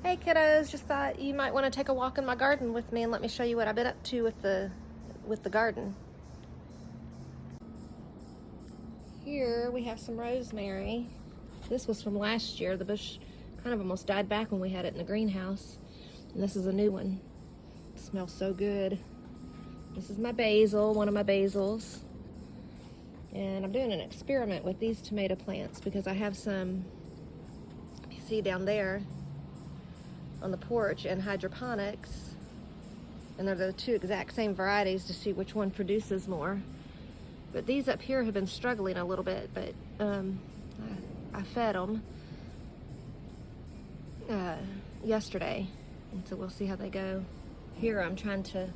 Hey kiddos, just thought you might want to take a walk in my garden with me and let me show you what I've been up to with the garden. Here we have some rosemary. This was from last year. The bush kind of almost died back when we had it in the greenhouse. And this is a new one. It smells so good. This is my basil, one of my basils. And I'm doing an experiment with these tomato plants because I have some, you see down there, on the porch in hydroponics, and they're the two exact same varieties to see which one produces more. But these up here have been struggling a little bit, but I fed them yesterday, and so we'll see how they go. Here I'm trying to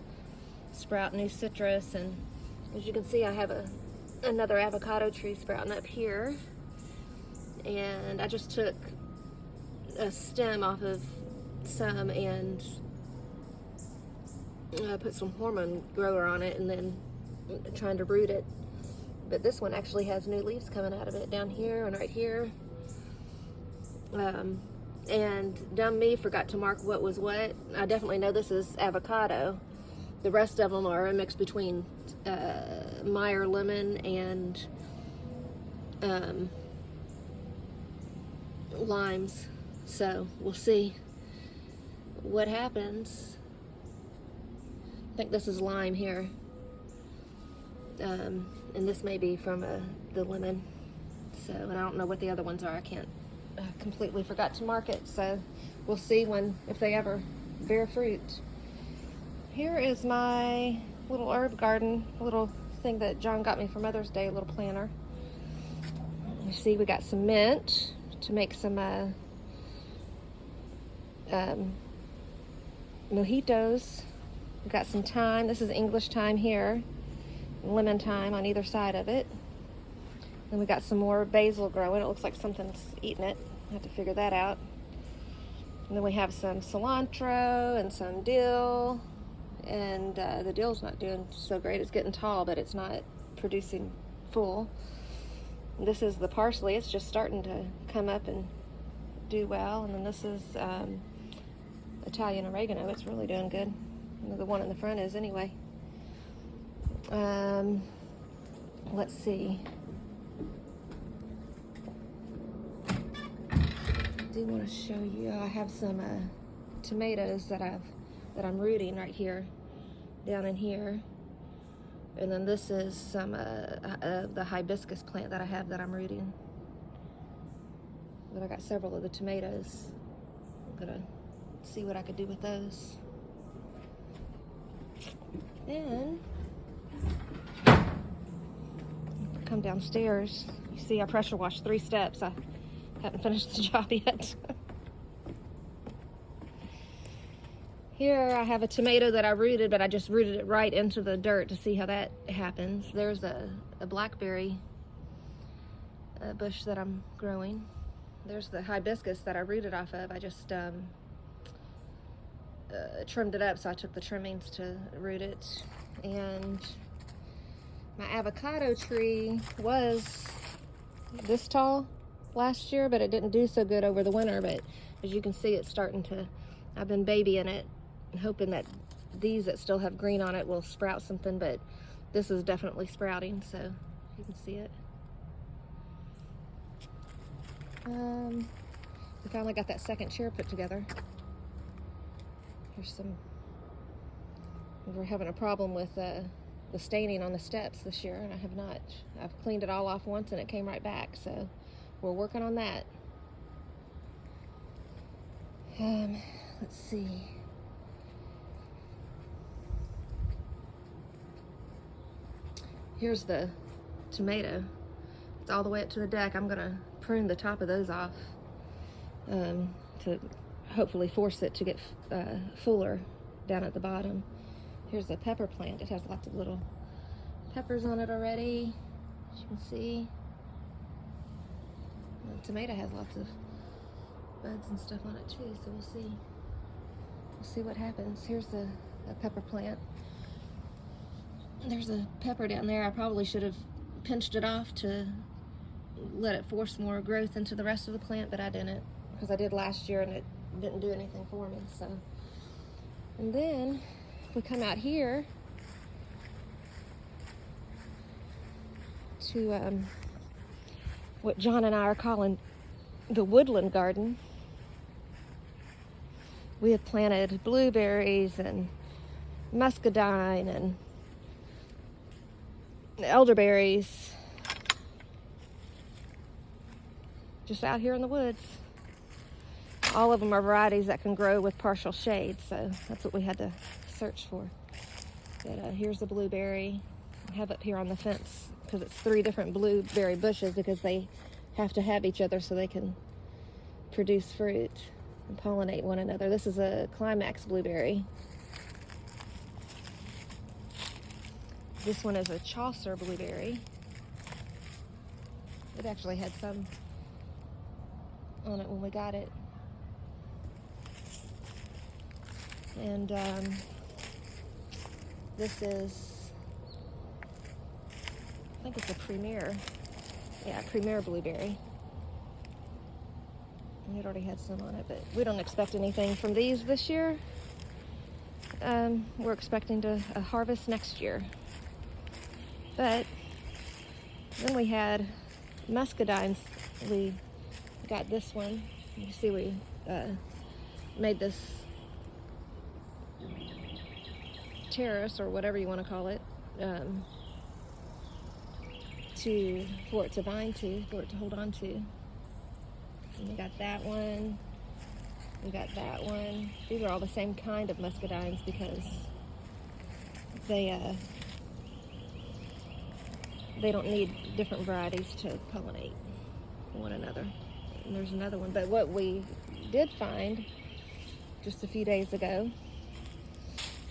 sprout new citrus, and as you can see I have another avocado tree sprouting up here, and I just took a stem off of some and put some hormone grower on it and then trying to root it. But this one actually has new leaves coming out of it down here and right here. And dumb me forgot to mark what was what. I definitely know this is avocado. The rest of them are a mix between Meyer lemon and limes. So we'll see what happens. I think this is lime here, and this may be from the lemon. So, and I don't know what the other ones are. I completely forgot to mark it. So we'll see if they ever bear fruit. Here is my little herb garden, little thing that John got me for Mother's Day, a little planter. You see, we got some mint to make some mojitos. We've got some thyme. This is English thyme here, lemon thyme on either side of it. Then we got some more basil growing. It looks like something's eating it. I have to figure that out. And then we have some cilantro and some dill. And the dill's not doing so great. It's getting tall, but it's not producing full. And this is the parsley. It's just starting to come up and do well. And then this is Italian oregano. It's really doing good. The one in the front is anyway. Let's see. I do want to show you. I have some tomatoes that I'm rooting right here, down in here. And then this is some the hibiscus plant that I have that I'm rooting. But I got several of the tomatoes. I'm gonna see what I could do with those. Then come downstairs. You see, I pressure washed 3 steps. I haven't finished the job yet. Here I have a tomato that I rooted, but I just rooted it right into the dirt to see how that happens. There's a blackberry bush that I'm growing. There's the hibiscus that I rooted off of. I just trimmed it up, so I took the trimmings to root it. And my avocado tree was this tall last year, but it didn't do so good over the winter. But as you can see, it's starting to, I've been babying it, hoping that these that still have green on it will sprout something, but this is definitely sprouting, so you can see it. We finally got that second chair put together. Here's some, we're having a problem with the staining on the steps this year, and I have not. I've cleaned it all off once and it came right back, so we're working on that. Let's see. Here's the tomato. It's all the way up to the deck. I'm gonna prune the top of those off to hopefully force it to get fuller down at the bottom. Here's the pepper plant. It has lots of little peppers on it already, as you can see. The tomato has lots of buds and stuff on it too, so we'll see. We'll see what happens. Here's a pepper plant. There's a pepper down there. I probably should have pinched it off to let it force more growth into the rest of the plant, but I didn't, because I did last year and didn't do anything for me. So, and then we come out here to what John and I are calling the woodland garden. We had planted blueberries and muscadine and elderberries just out here in the woods. All of them are varieties that can grow with partial shade, so that's what we had to search for. But here's the blueberry. I have it here on the fence because it's 3 different blueberry bushes because they have to have each other so they can produce fruit and pollinate one another. This is a climax blueberry. This one is a Chaucer blueberry. It actually had some on it when we got it. And this is, I think it's a Premier. Yeah, Premier blueberry. And it already had some on it, but we don't expect anything from these this year. We're expecting to harvest next year. But then we had muscadines. We got this one. You see we made this terrace, or whatever you want to call it, for it to bind to, for it to hold on to. And we got that one. We got that one. These are all the same kind of muscadines because they don't need different varieties to pollinate one another. And there's another one. But what we did find just a few days ago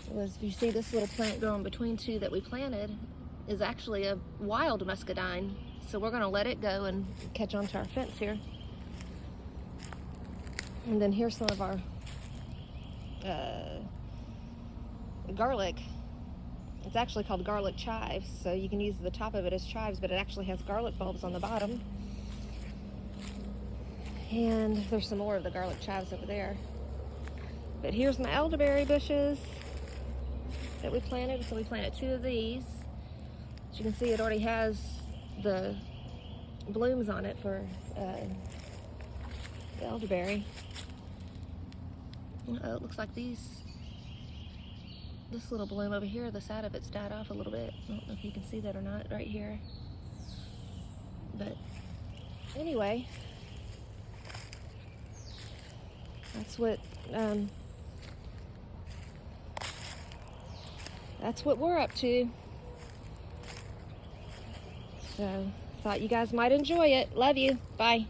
was, you see this little plant growing between 2 that we planted is actually a wild muscadine. So we're going to let it go and catch onto our fence here. And then here's some of our garlic. It's actually called garlic chives, so you can use the top of it as chives, but it actually has garlic bulbs on the bottom. And there's some more of the garlic chives over there. But here's my elderberry bushes that we planted. So we planted 2 of these. As you can see, it already has the blooms on it for the elderberry. It looks like this little bloom over here, the side of it's died off a little bit. I don't know if you can see that or not right here. But anyway, that's what we're up to. So thought you guys might enjoy it. Love you. Bye.